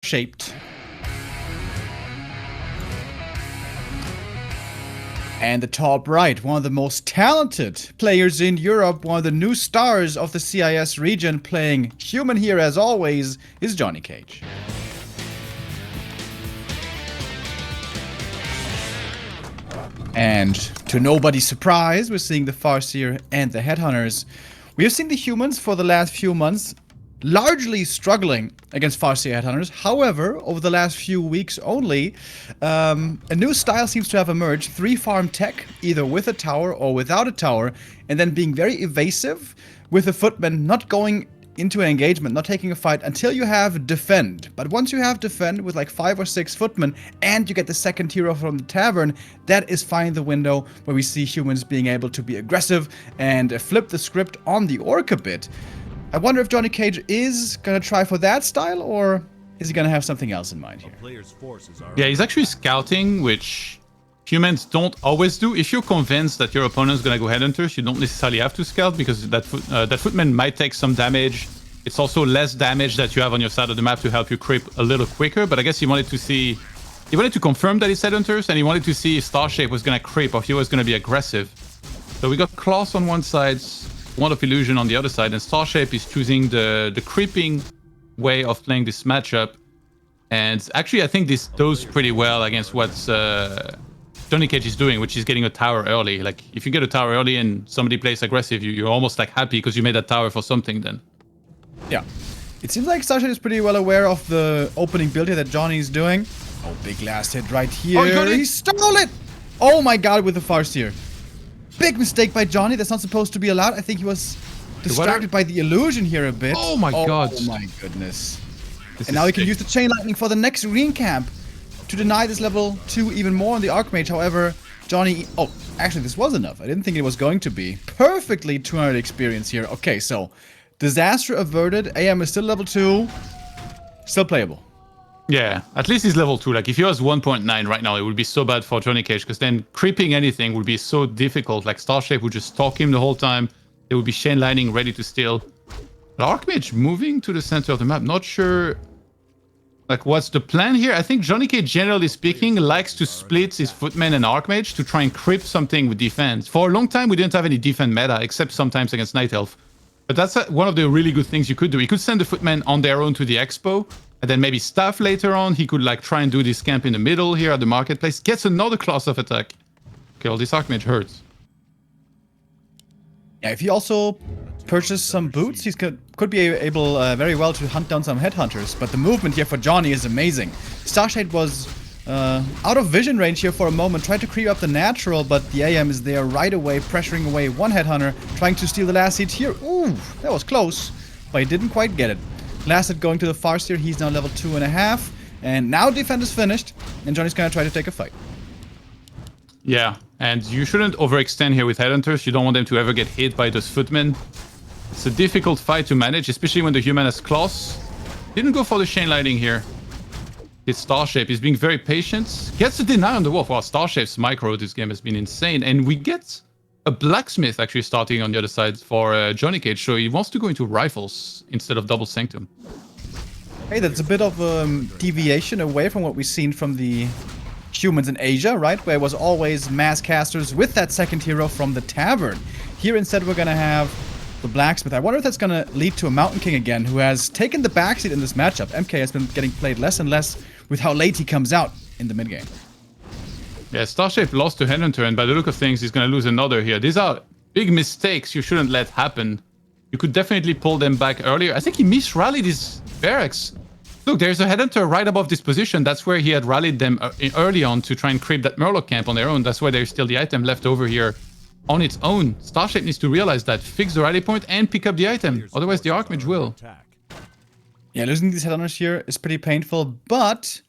Starshaped. And the top right, one of the most talented players in Europe, one of the new stars of the CIS region, playing human here as always, is JohnnyCage. And to nobody's surprise, we're seeing the Farseer and the Headhunters. We have seen the humans for the last few months largely struggling against Farseer Headhunters. However, over the last few weeks only, a new style seems to have emerged. 3-farm tech, either with a tower or without a tower, and then being very evasive with the footmen not going into an engagement, not taking a fight until you have defend. But once you have defend with like 5 or 6 footmen and you get the second hero from the tavern, that is finally the window where we see humans being able to be aggressive and flip the script on the orc a bit. I wonder if JohnnyCage is gonna try for that style, or is he gonna have something else in mind here? Yeah, he's actually scouting, which humans don't always do. If you're convinced that your opponent's gonna go Headhunters, you don't necessarily have to scout, because that footman might take some damage. It's also less damage that you have on your side of the map to help you creep a little quicker. But I guess he wanted to confirm that it's Headhunters, and he wanted to see if Starshaped was gonna creep or if he was gonna be aggressive. So we got Klaus on one side, Wand of Illusion on the other side, and Starshaped is choosing the creeping way of playing this matchup. And actually, I think this does pretty well against what JohnnyCage is doing, which is getting a tower early. Like, if you get a tower early and somebody plays aggressive, you're almost like happy because you made that tower for something then. Yeah. It seems like Starshaped is pretty well aware of the opening build here that Johnny's doing. Oh, big last hit right here. Oh, he stole it! Oh my god, with the Farseer. Big mistake by Johnny. That's not supposed to be allowed. I think he was distracted by the illusion here a bit. Oh my god. Oh my goodness. And now he can use the Chain Lightning for the next green camp to deny this level 2 even more on the Archmage. However, Johnny... Oh, actually, this was enough. I didn't think it was going to be. Perfectly 200 experience here. Okay, so disaster averted. AM is still level 2. Still playable. Yeah, at least he's level 2. Like, if he was 1.9 right now, it would be so bad for JohnnyCage, because then creeping anything would be so difficult. Like, Starshaped would just stalk him the whole time. There would be Chain Lightning ready to steal. But Archmage moving to the center of the map. Not sure, like, what's the plan here? I think JohnnyCage, generally speaking, likes to split his Footman and Archmage to try and creep something with defense. For a long time, we didn't have any defense meta, except sometimes against Night Elf. But that's one of the really good things you could do. You could send the Footmen on their own to the Expo, and then maybe Staff later on. He could like try and do this camp in the middle here at the marketplace. Gets another class of attack. Okay, well, this Archmage hurts. Yeah, if he also purchased some boots, he could be able very well to hunt down some Headhunters. But the movement here for Johnny is amazing. Starshaped was out of vision range here for a moment, tried to creep up the natural, but the AM is there right away, pressuring away one Headhunter, trying to steal the last hit here. Ooh, that was close, but he didn't quite get it. Last hit going to the Farseer. He's now level 2.5. And now defense is finished. And Johnny's gonna try to take a fight. Yeah, and you shouldn't overextend here with Headhunters. You don't want them to ever get hit by those footmen. It's a difficult fight to manage, especially when the human has claws. Didn't go for the Chain Lightning here. His Starshaped is being very patient. Gets a deny on the wolf. Wow, Starshape's micro this game has been insane. And we get a blacksmith actually starting on the other side for JohnnyCage, so he wants to go into rifles instead of double sanctum. Hey, that's a bit of deviation away from what we've seen from the humans in Asia, right? Where it was always mass casters with that second hero from the tavern. Here instead we're gonna have the blacksmith. I wonder if that's gonna lead to a Mountain King again, who has taken the backseat in this matchup. MK has been getting played less and less with how late he comes out in the mid game. Yeah, Starshaped lost to Headhunter, and by the look of things, he's going to lose another here. These are big mistakes you shouldn't let happen. You could definitely pull them back earlier. I think he misrallied his barracks. Look, there's a Headhunter right above this position. That's where he had rallied them early on to try and creep that Murloc camp on their own. That's why there's still the item left over here on its own. Starshaped needs to realize that, fix the rally point, and pick up the item. Otherwise, the Archmage will. Yeah, losing these Headhunters here is pretty painful, but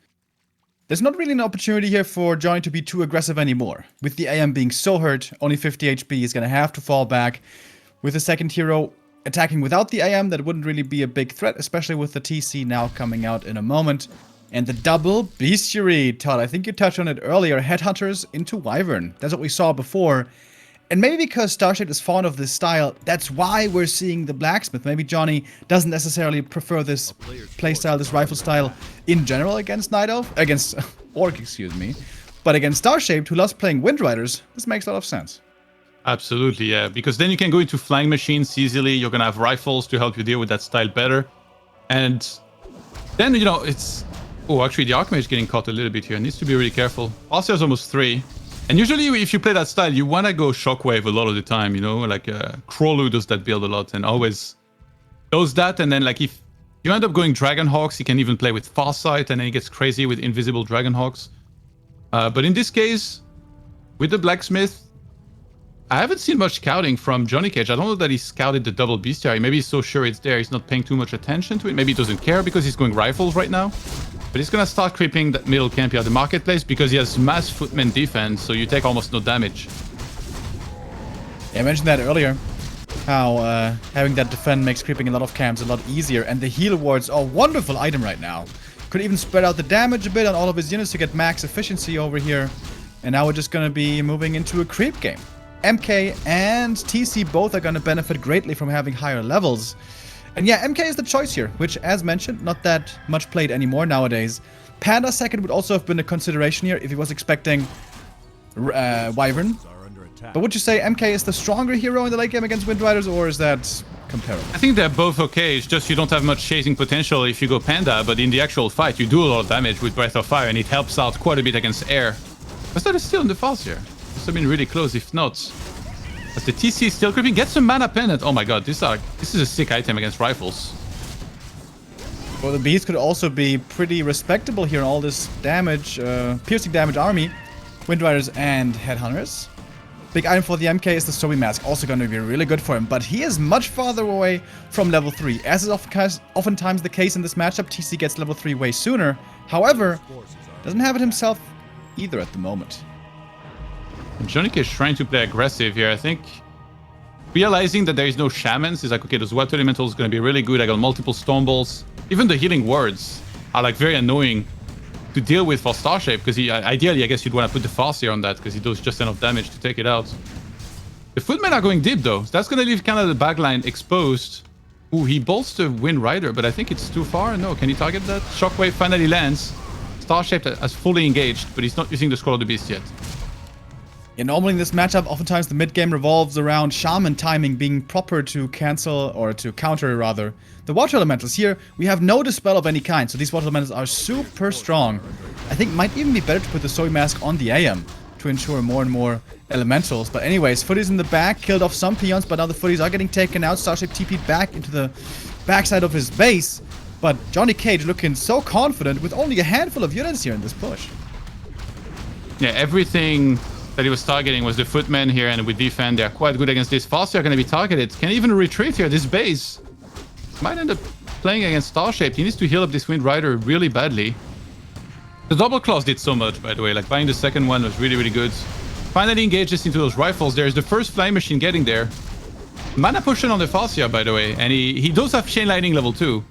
there's not really an opportunity here for Johnny to be too aggressive anymore. With the AM being so hurt, only 50 HP, he's gonna have to fall back. With the second hero attacking without the AM, that wouldn't really be a big threat, especially with the TC now coming out in a moment. And the double bestiary, Todd, I think you touched on it earlier, Headhunters into Wyvern. That's what we saw before. And maybe because Starshaped is fond of this style, that's why we're seeing the Blacksmith. Maybe Johnny doesn't necessarily prefer this playstyle, this rifle style in general against Night Elf, against Orc, excuse me. But against Starshaped, who loves playing Wind Riders, this makes a lot of sense. Absolutely, yeah. Because then you can go into flying machines easily. You're going to have rifles to help you deal with that style better. And then, you know, it's... Oh, actually, the Archmage is getting caught a little bit here. Needs to be really careful. Alcia's almost 3. And usually, if you play that style, you want to go Shockwave a lot of the time, you know? Like, Krolu does that build a lot and always does that. And then, like, if you end up going Dragonhawks, he can even play with Farsight, and then he gets crazy with Invisible Dragonhawks. But in this case, with the Blacksmith, I haven't seen much scouting from JohnnyCage. I don't know that he scouted the double bestiary. Maybe he's so sure it's there, he's not paying too much attention to it. Maybe he doesn't care because he's going rifles right now. But he's going to start creeping that middle camp here at the marketplace because he has mass footman defense, so you take almost no damage. Yeah, I mentioned that earlier. How having that defend makes creeping a lot of camps a lot easier. And the heal wards are a wonderful item right now. Could even spread out the damage a bit on all of his units to get max efficiency over here. And now we're just going to be moving into a creep game. MK and TC both are going to benefit greatly from having higher levels. And yeah, MK is the choice here, which, as mentioned, not that much played anymore nowadays. Panda second would also have been a consideration here if he was expecting Wyvern. But would you say MK is the stronger hero in the late game against Wind Riders, or is that comparable? I think they're both okay. It's just you don't have much chasing potential if you go Panda, but in the actual fight, you do a lot of damage with Breath of Fire, and it helps out quite a bit against air. But that is still in the falls here. Must have been really close, if not. As the TC is still creeping, get some mana pendant. Oh my god, this is a sick item against rifles. Well, the beast could also be pretty respectable here in all this damage, piercing damage army. Wind Riders and Headhunters. Big item for the MK is the Story Mask, also going to be really good for him, but he is much farther away from level 3. As is oftentimes the case in this matchup, TC gets level 3 way sooner. However, doesn't have it himself either at the moment. JohnnyCage is trying to play aggressive here, I think. Realizing that there is no shamans, he's like, okay, those water elementals is going to be really good. I got multiple stone balls. Even the healing words are like very annoying to deal with for Starshaped, because ideally, I guess you'd want to put the Farseer on that, because he does just enough damage to take it out. The Footmen are going deep, though. So that's going to leave kind of the backline exposed. Ooh, he bolts the Wind Rider, but I think it's too far. No, can he target that? Shockwave finally lands. Starshaped has fully engaged, but he's not using the Scroll of the Beast yet. Yeah, normally in this matchup, oftentimes the mid-game revolves around Shaman timing being proper to cancel, or to counter rather, the Water Elementals. Here, we have no Dispel of any kind, so these Water Elementals are super strong. I think it might even be better to put the Story Mask on the AM to ensure more and more Elementals. But anyways, Footies in the back, killed off some peons, but now the Footies are getting taken out. Starshaped TP'd back into the backside of his base, but JohnnyCage looking so confident with only a handful of units here in this push. Yeah, everything that he was targeting was the Footmen here, and with defend, they're quite good against this. Farseer are going to be targeted. Can even retreat here. This base might end up playing against Starshaped. He needs to heal up this Wind Rider really badly. The double claws did so much, by the way. Like, buying the second one was really, really good. Finally engages into those rifles. There's the first flying machine getting there. Mana pushing on the Farseer, by the way, and he does have Chain Lightning level 2.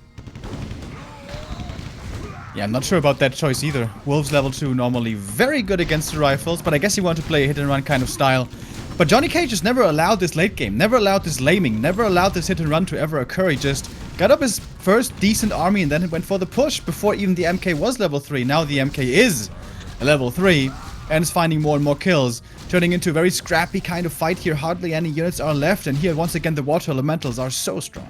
Yeah, I'm not sure about that choice either. Wolves level 2 normally very good against the rifles, but I guess you want to play a hit and run kind of style. But JohnnyCage just never allowed this late game, never allowed this laming, never allowed this hit and run to ever occur. He just got up his first decent army and then he went for the push before even the MK was level 3. Now the MK is level 3 and is finding more and more kills, turning into a very scrappy kind of fight here. Hardly any units are left, and here once again the Water Elementals are so strong.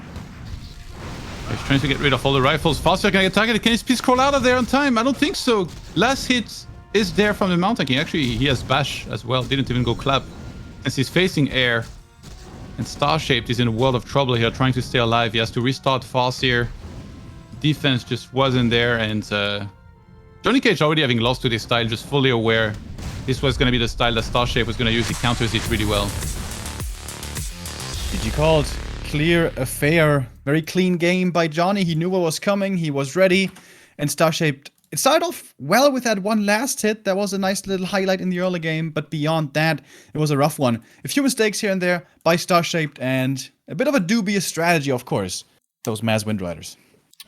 He's trying to get rid of all the rifles. Farseer can get targeted. Can he please crawl out of there on time? I don't think so. Last hit is there from the Mountain King. Actually, he has Bash as well. Didn't even go clap. Since he's facing air. And Starshaped is in a world of trouble here, trying to stay alive. He has to restart Farseer. Defense just wasn't there. And JohnnyCage, already having lost to this style, just fully aware this was going to be the style that Starshaped was going to use. He counters it really well. GG called. Clear affair. Very clean game by Johnny. He knew what was coming. He was ready. And Starshaped, it started off well with that one last hit. That was a nice little highlight in the early game. But beyond that, it was a rough one. A few mistakes here and there by Starshaped, and a bit of a dubious strategy, of course. Those Mass Wind Riders.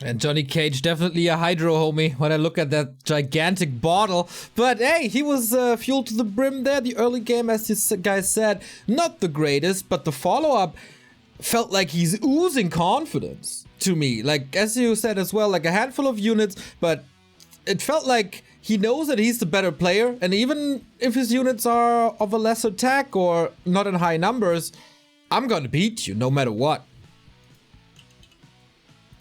And JohnnyCage, definitely a hydro homie when I look at that gigantic bottle. But hey, he was fueled to the brim there. The early game, as you guys said, not the greatest, but the follow-up felt like he's oozing confidence to me. Like, as you said as well, like a handful of units, but it felt like he knows that he's the better player. And even if his units are of a lesser attack or not in high numbers, I'm gonna beat you no matter what.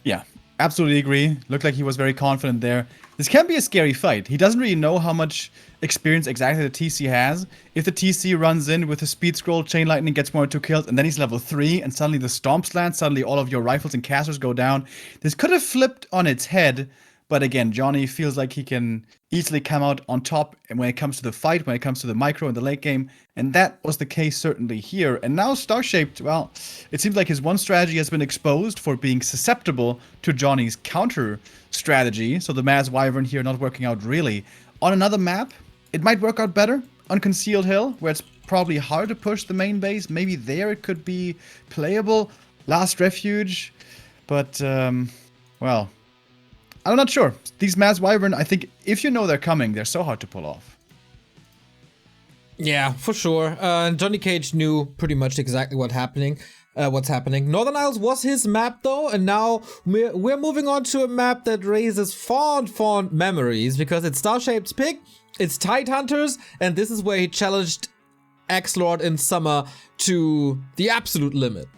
Yeah. Absolutely agree. Looked like he was very confident there. This can be a scary fight. He doesn't really know how much experience exactly the TC has. If the TC runs in with a speed scroll, chain lightning, gets 1 or 2 kills, and then he's level 3, and suddenly the stomps land, suddenly all of your rifles and casters go down. This could have flipped on its head, but again, Johnny feels like he can easily come out on top when it comes to the fight, when it comes to the micro in the late game, and that was the case certainly here. And now Starshaped, well, it seems like his one strategy has been exposed for being susceptible to Johnny's counter strategy, so the Mass Wyvern here not working out really. On another map, it might work out better, on Concealed Hill, where it's probably hard to push the main base. Maybe there it could be playable. Last Refuge, but, well, I'm not sure. These Mass Wyvern, I think if you know they're coming, they're so hard to pull off. Yeah, for sure. JohnnyCage knew pretty much exactly what's happening. Northern Isles was his map though, and now we're moving on to a map that raises fond memories because it's Starshaped's pick, it's Tidehunters, and this is where he challenged Axlord in summer to the absolute limit.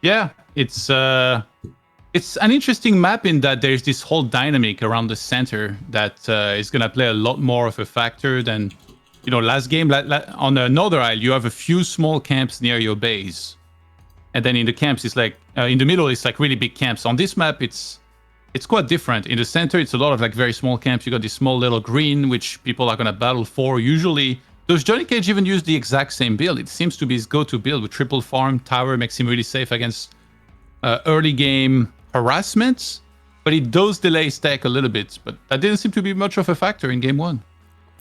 Yeah, it's an interesting map in that there's this whole dynamic around the center that is going to play a lot more of a factor than, you know, last game. On the Northern Isle, you have a few small camps near your base. And then in the camps, it's like, in the middle, it's like really big camps. On this map, it's quite different. In the center, it's a lot of like very small camps. You got this small little green, which people are going to battle for. Usually, does JohnnyCage even use the exact same build? It seems to be his go-to build with triple farm. Tower makes him really safe against early game harassments, but it does delay stack a little bit, but that didn't seem to be much of a factor in game 1.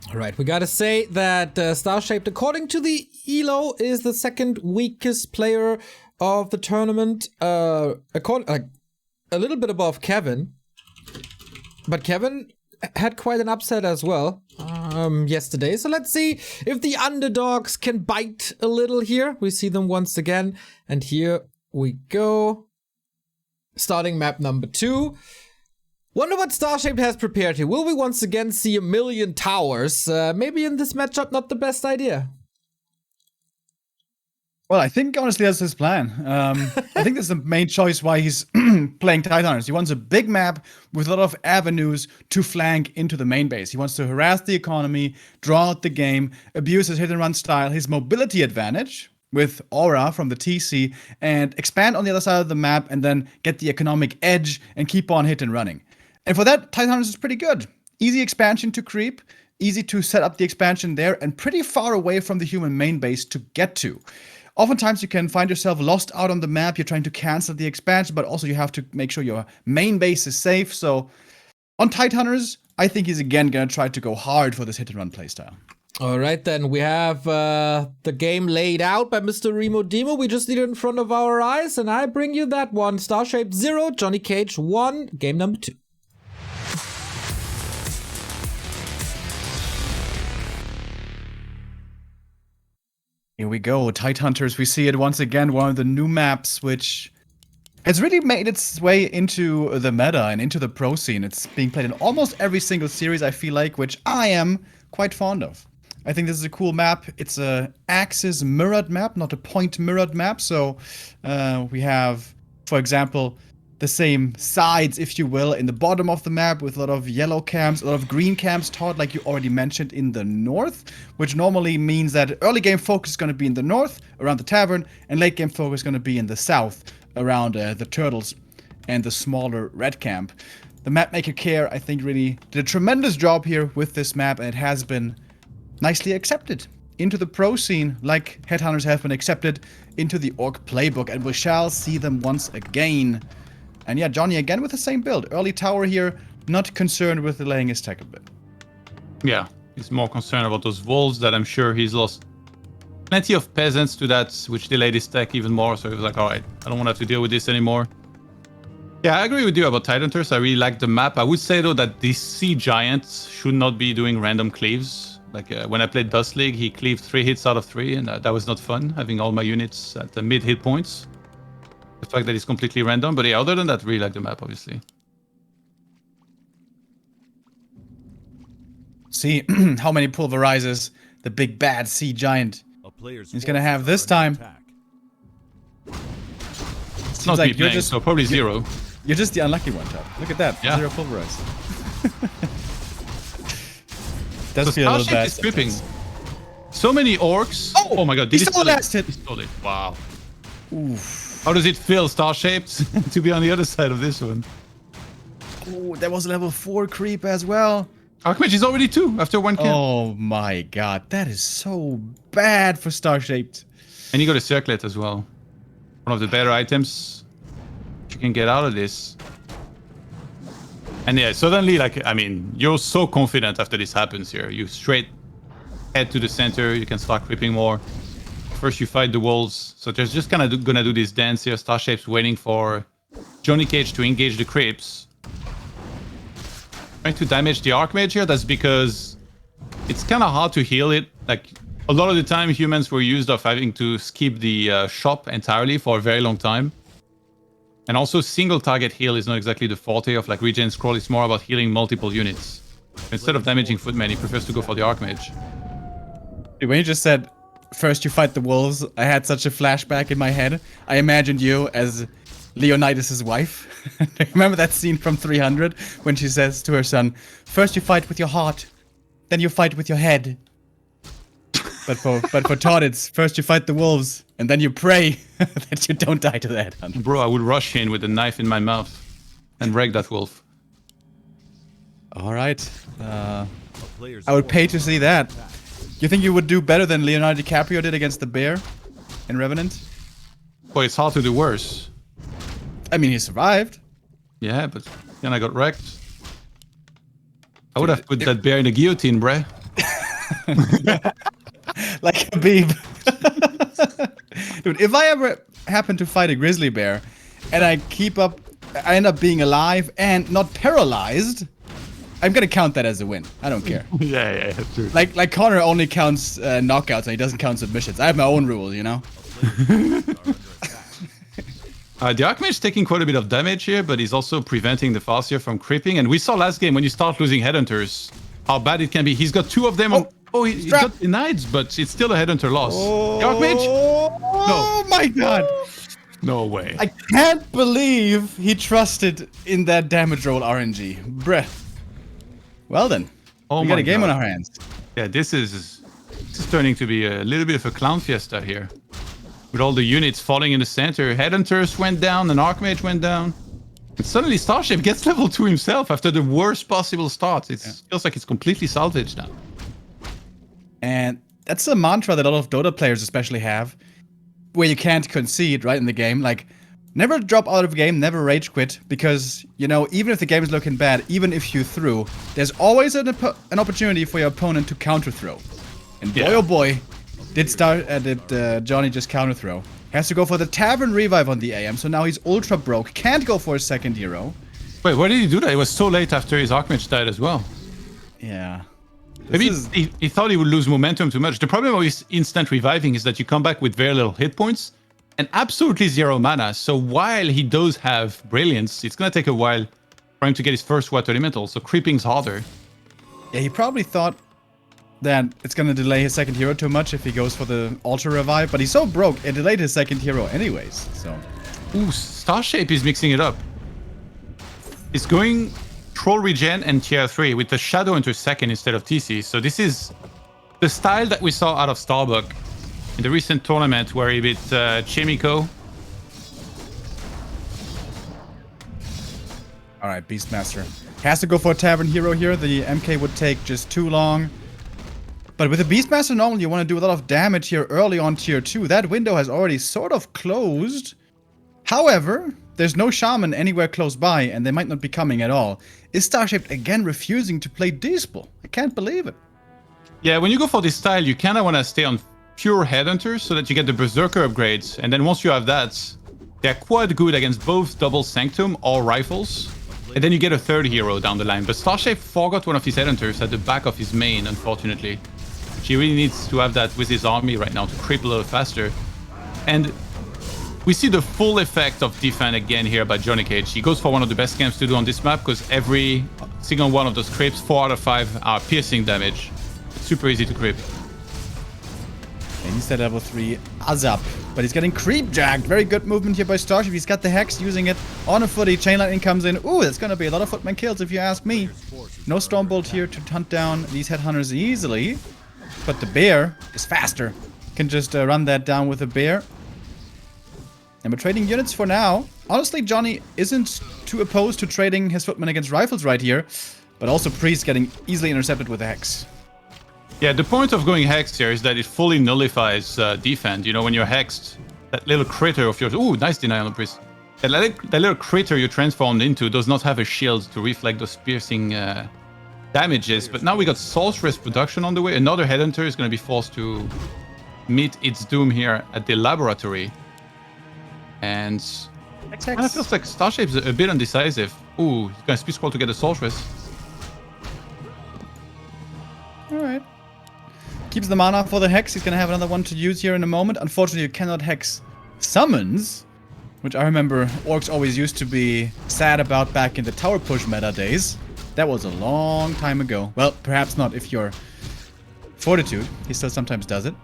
All right, we gotta say that Starshaped, according to the ELO, is the second weakest player of the tournament, a little bit above Kevin, but Kevin had quite an upset as well yesterday. So let's see if the underdogs can bite a little here. We see them once again, and here we go. Starting map number 2. Wonder what Starshaped has prepared here. Will we once again see 1,000,000 towers? Maybe in this matchup, not the best idea. Well, I think honestly that's his plan. I think that's the main choice why he's playing Tidehunters. He wants a big map with a lot of avenues to flank into the main base. He wants to harass the economy, draw out the game, abuse his hit and run style, his mobility advantage with Aura from the TC, and expand on the other side of the map and then get the economic edge and keep on hit and running. And for that, Tidehunters is pretty good. Easy expansion to creep, easy to set up the expansion there, and pretty far away from the human main base to get to. Oftentimes you can find yourself lost out on the map, you're trying to cancel the expansion, but also you have to make sure your main base is safe. So on Tidehunters, I think he's again gonna try to go hard for this hit and run playstyle. All right, then we have the game laid out by Mr. Remo Demo. We just need it in front of our eyes, and I bring you that one. Starshaped 0, JohnnyCage 1, game number 2. Here we go, Tidehunters. We see it once again, one of the new maps, which has really made its way into the meta and into the pro scene. It's being played in almost every single series, I feel like, which I am quite fond of. I think this is a cool map. It's a axis mirrored map, not a point mirrored map. So we have, for example, the same sides, if you will, in the bottom of the map with a lot of yellow camps, a lot of green camps taught, like you already mentioned, in the north, which normally means that early game focus is going to be in the north, around the tavern, and late game focus is going to be in the south, around the turtles and the smaller red camp. The mapmaker care, I think, really did a tremendous job here with this map, and it has been nicely accepted into the pro scene, like Headhunters have been accepted into the Orc playbook, and we shall see them once again. And yeah, Johnny again with the same build. Early tower here, not concerned with delaying his tech a bit. Yeah, he's more concerned about those wolves that I'm sure he's lost plenty of peasants to that, which delayed his tech even more. So he was like, all right, I don't want to have to deal with this anymore. Yeah, I agree with you about Tidehunters. I really like the map. I would say though that these sea giants should not be doing random cleaves. Like when I played Dust League, he cleaved 3 hits out of 3, and that was not fun, having all my units at the mid hit points. The fact that it's completely random, but yeah, other than that, really like the map, obviously. See how many pulverizers the big bad sea giant is gonna have this time. It's not like me playing, so probably 0. You're just the unlucky one, Todd. Look at that. Yeah. 0 pulverize. Does So feel a little Starshaped bad. is creeping. So many orcs. Oh, my god, he did stole the last hit. He stole it. Wow. Oof. How does it feel, Starshaped, to be on the other side of this one? Oh, that was a level 4 creep as well. Archmage is already 2 after 1 kill. Oh my god, that is so bad for Starshaped. And you got a circlet as well. One of the better items you can get out of this. And yeah, suddenly, like, I mean, you're so confident after this happens here. You straight head to the center, you can start creeping more. First you fight the wolves. So there's just kind of gonna do this dance here. Starshape's waiting for JohnnyCage to engage the creeps. Trying to damage the Archmage here, that's because it's kind of hard to heal it. Like, a lot of the time humans were used of having to skip the shop entirely for a very long time. And also single target heal is not exactly the forte of like Regen Scroll, it's more about healing multiple units. Instead of damaging Footman, he prefers to go for the Archmage. When you just said, first you fight the wolves, I had such a flashback in my head. I imagined you as Leonidas' wife. Remember that scene from 300 when she says to her son, first you fight with your heart, then you fight with your head. But for Todd, it's first you fight the wolves, and then you pray that you don't die to the headhunt. Bro, I would rush in with a knife in my mouth and wreck that wolf. Alright. I would pay to see that. You think you would do better than Leonardo DiCaprio did against the bear in Revenant? Boy, it's hard to do worse. I mean, he survived. Yeah, but then I got wrecked. I would have put that bear in a guillotine, bruh. Like a beeb. Dude, if I ever happen to fight a grizzly bear and I end up being alive and not paralyzed, I'm gonna count that as a win. I don't care. yeah, true. Like Connor only counts knockouts and he doesn't count submissions. I have my own rules, you know? The Archmage is taking quite a bit of damage here, but he's also preventing the Farseer from creeping. And we saw last game when you start losing Headhunters, how bad it can be. He's got 2 of them. He got denied, but it's still a Headhunter loss. The Archmage? Oh my god. No way. I can't believe he trusted in that damage roll RNG. Bruh. Well then. We got a game on our hands. Yeah, this is turning to be a little bit of a clown fiesta here. With all the units falling in the center. Headhunters went down, and Archmage went down. And suddenly Starshaped gets level 2 himself after the worst possible start. It feels like it's completely salvaged now. And that's a mantra that a lot of Dota players especially have. Where you can't concede, right, in the game. Like, never drop out of a game, never rage quit. Because, you know, even if the game is looking bad, even if you threw, there's always an opportunity for your opponent to counter throw. And boy, oh boy, did Johnny just counter throw. Has to go for the Tavern Revive on the AM, so now he's ultra broke. Can't go for a second hero. Wait, why did he do that? It was so late after his Archmage died as well. Yeah. Maybe he thought he would lose momentum too much. The problem with instant reviving is that you come back with very little hit points and absolutely 0 mana. So while he does have Brilliance, it's going to take a while for him to get his first Water Elemental. So creeping's harder. Yeah, he probably thought that it's going to delay his second hero too much if he goes for the Ultra Revive. But he's so broke, it delayed his second hero anyways. So. Ooh, Starshape is mixing it up. He's going Troll Regen and Tier 3 with the Shadow into second instead of TC. So this is the style that we saw out of Starbuck in the recent tournament where he beat Chimico. Alright, Beastmaster. Has to go for a Tavern Hero here. The MK would take just too long. But with a Beastmaster, normally you want to do a lot of damage here early on Tier 2. That window has already sort of closed. However, there's no Shaman anywhere close by, and they might not be coming at all. Is Starshaped again refusing to play Deaspel? I can't believe it. Yeah, when you go for this style, you kind of want to stay on pure Headhunters so that you get the Berserker upgrades. And then once you have that, They're quite good against both double Sanctum or rifles. And then you get a third hero down the line. But Starshaped forgot one of his Headhunters at the back of his main, unfortunately. He really needs to have that with his army right now to creep a little faster. And we see the full effect of defense again here by JohnnyCage. He goes for one of the best camps to do on this map because every single one of those creeps, 4 out of 5 are piercing damage. It's super easy to creep. And he's at level 3 Azap, but he's getting creep jacked. Very good movement here by Starship. He's got the Hex, using it on a footy. Chain Lightning comes in. Ooh, that's going to be a lot of footman kills if you ask me. No Stormbolt here to hunt down these Headhunters easily, but the bear is faster. Can just run that down with a bear. And we're trading units for now. Honestly, Johnny isn't too opposed to trading his footmen against rifles right here, but also Priest getting easily intercepted with the Hex. Yeah, the point of going Hexed here is that it fully nullifies defend. You know, when you're Hexed, that little critter of yours... Ooh, nice deny on the Priest. That little critter you transformed into does not have a shield to reflect those piercing damages. But now we got Sorceress production on the way. Another Headhunter is going to be forced to meet its doom here at the laboratory. And it kind of feels like Starshape's a bit undecisive. Ooh, he's going to speed scroll to get a Sorceress. Alright. Keeps the mana for the Hex. He's going to have another one to use here in a moment. Unfortunately, you cannot Hex summons, which I remember orcs always used to be sad about back in the tower push meta days. That was a long time ago. Well, perhaps not if you're Fortitude. He still sometimes does it.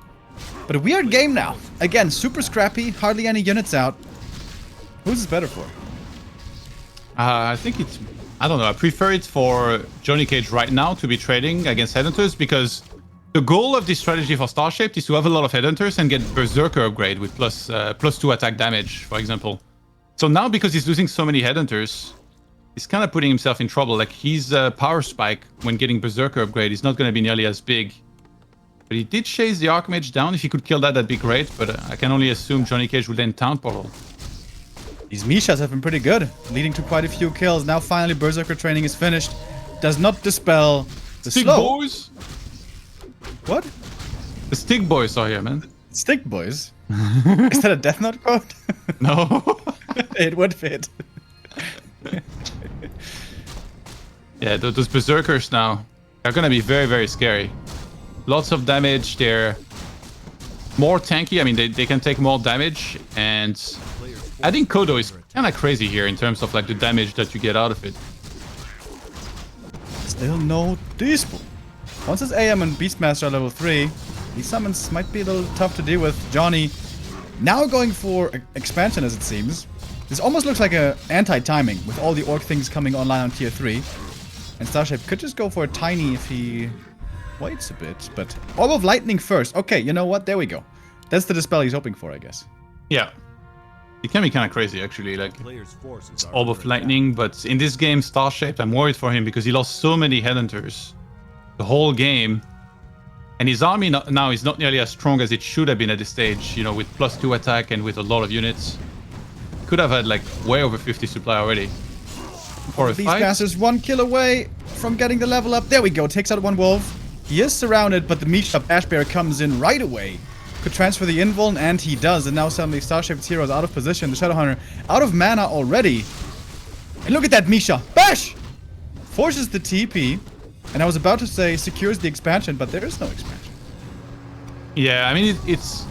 But a weird game now. Again, super scrappy, hardly any units out. Who's this better for? I think it's... I don't know. I prefer it for JohnnyCage right now to be trading against Headhunters because the goal of this strategy for Starshaped is to have a lot of Headhunters and get Berserker upgrade with plus 2 attack damage, for example. So now, because he's losing so many Headhunters, he's kind of putting himself in trouble. Like, his power spike when getting Berserker upgrade is not going to be nearly as big. But he did chase the Archmage down. If he could kill that, that'd be great. But I can only assume JohnnyCage will then Town Portal. These Mishas have been pretty good, leading to quite a few kills. Now finally Berserker training is finished. Does not dispel the Stick slow. boys! What? The Stick boys are here, man. Stick boys? Is that a Death Note quote? No. It would fit. Yeah, those Berserkers now are gonna be very, very scary. Lots of damage. They're more tanky. I mean, they can take more damage. And adding Kodo is kind of crazy here in terms of like the damage that you get out of it. Still no Dispel. Once his AM and Beastmaster are level 3, these summons might be a little tough to deal with. Johnny now going for expansion, as it seems. This almost looks like a anti-timing with all the orc things coming online on tier 3. And Starship could just go for a tiny if he waits a bit. But Orb of Lightning first. Okay, you know what? There we go. That's the dispel he's hoping for, I guess. Yeah. It can be kind of crazy, actually. Like, it's Orb of Lightning, but in this game, Starshaped, I'm worried for him because he lost so many Headhunters the whole game. And his army now is not nearly as strong as it should have been at this stage, you know, with plus 2 attack and with a lot of units. Could have had, like, way over 50 supply already. For a fight. Beastmaster's 1 kill away from getting the level up. There we go. Takes out one wolf. He is surrounded, but the Misha Bash Bear comes in right away. Could transfer the invuln, and he does. And now suddenly Starshaped's hero is out of position. The Shadowhunter out of mana already. And look at that Misha. Bash! Forces the TP. And I was about to say secures the expansion, but there is no expansion. Yeah, I mean, it's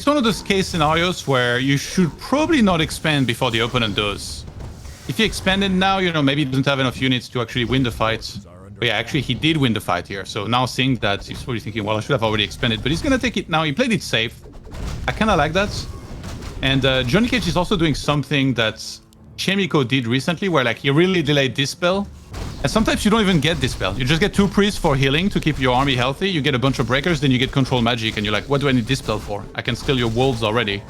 one of those case scenarios where you should probably not expand before the opponent does. If he expanded now, you know, maybe he doesn't have enough units to actually win the fight. But yeah, actually, he did win the fight here. So now seeing that, he's probably thinking, well, I should have already expanded. But he's going to take it now. He played it safe. I kind of like that. And JohnnyCage is also doing something that Chemico did recently, where like he really delayed Dispel. And sometimes you don't even get Dispel. You just get 2 priests for healing to keep your army healthy. You get a bunch of breakers, then you get control magic. And you're like, what do I need Dispel for? I can steal your wolves already.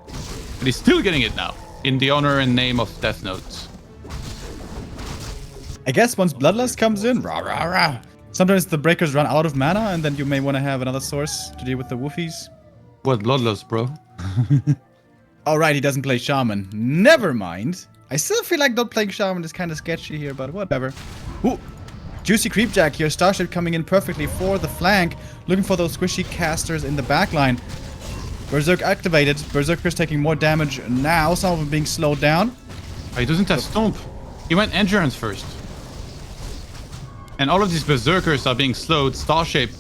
But he's still getting it now, in the honor and name of Death Note. I guess once Bloodlust comes in, rah, rah, rah. Sometimes the breakers run out of mana, and then you may want to have another source to deal with the woofies. What Bloodlust, bro? Alright, he doesn't play Shaman. Never mind. I still feel like not playing Shaman is kind of sketchy here, but whatever. Ooh, juicy Creepjack here. Starship coming in perfectly for the flank. Looking for those squishy casters in the backline. Berserk activated. Berserker's taking more damage now. Some of them being slowed down. Oh, he doesn't have Stomp. He went Endurance first. And all of these Berserkers are being slowed. Starshaped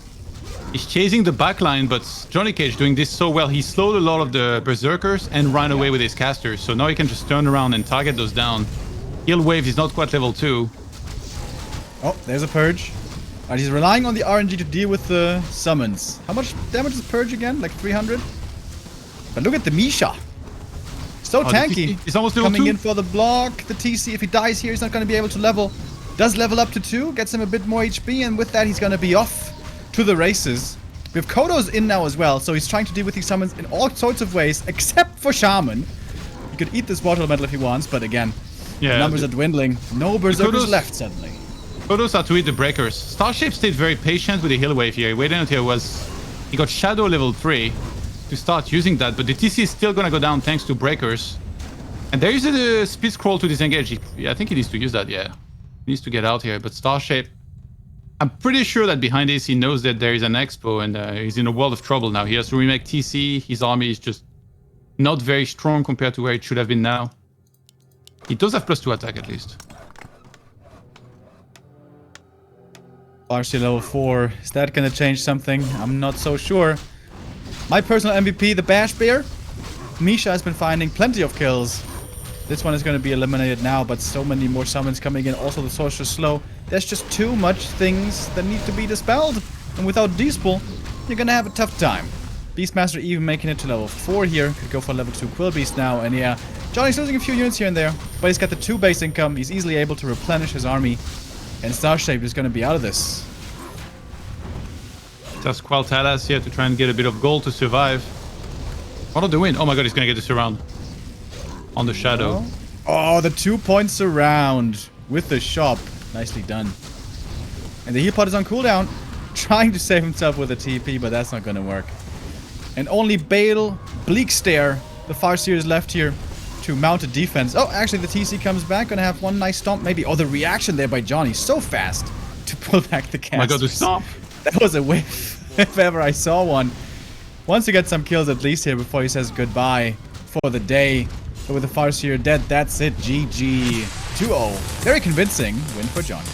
is chasing the backline, but JohnnyCage doing this so well. He slowed a lot of the Berserkers and ran away with his casters. So now he can just turn around and target those down. Heal Wave is not quite level 2. Oh, there's a Purge. Alright, he's relying on the RNG to deal with the summons. How much damage is Purge again? Like 300? But look at the Misha. So tanky. He's almost level 2. Coming in for the block. The TC, if he dies here, he's not going to be able to level. Does level up to 2. Gets him a bit more HP. And with that, he's going to be off to the races. We have Kodo's in now as well. So he's trying to deal with these summons in all sorts of ways. Except for Shaman. He could eat this water metal if he wants. But again, the numbers are dwindling. No Berserkers left suddenly. Kodos are to eat the breakers. Starshaped stayed very patient with the heal wave here. He waited until he got Shadow level 3 to start using that, but the TC is still gonna go down thanks to breakers. And there is a speed scroll to disengage. I think he needs to use that, yeah. He needs to get out here, but Starshaped, I'm pretty sure that behind this he knows that there is an expo and he's in a world of trouble now. He has to remake TC. His army is just not very strong compared to where it should have been now. He does have +2 attack at least. Farseer level 4. Is that gonna change something? I'm not so sure. My personal MVP, the Bash Bear. Misha has been finding plenty of kills. This one is gonna be eliminated now, but so many more summons coming in. Also, the Sorcerer's slow. There's just too much things that need to be dispelled. And without Dispel, you're gonna have a tough time. Beastmaster even making it to level 4 here. Could go for level 2 Quill Beast now. And yeah, Johnny's losing a few units here and there, but he's got the 2 base income. He's easily able to replenish his army. And Starshaped is going to be out of this. Just Qualtalas here to try and get a bit of gold to survive. What of the win? Oh my god, he's going to get the surround. On the Shadow. Oh, the 2-point surround with the shop. Nicely done. And the heal pot is on cooldown. Trying to save himself with a TP, but that's not going to work. And only Bale, Bleak Stare, the Farseer is left here to mount a defense. Oh, actually the TC comes back. Gonna have one nice stomp maybe. Oh, the reaction there by Johnny. So fast to pull back the cast. Oh my god, the stomp. That was a whiff if ever I saw one. Wants to get some kills at least here before he says goodbye for the day. But with the Farseer dead, that's it. GG. 2-0. Very convincing win for Johnny.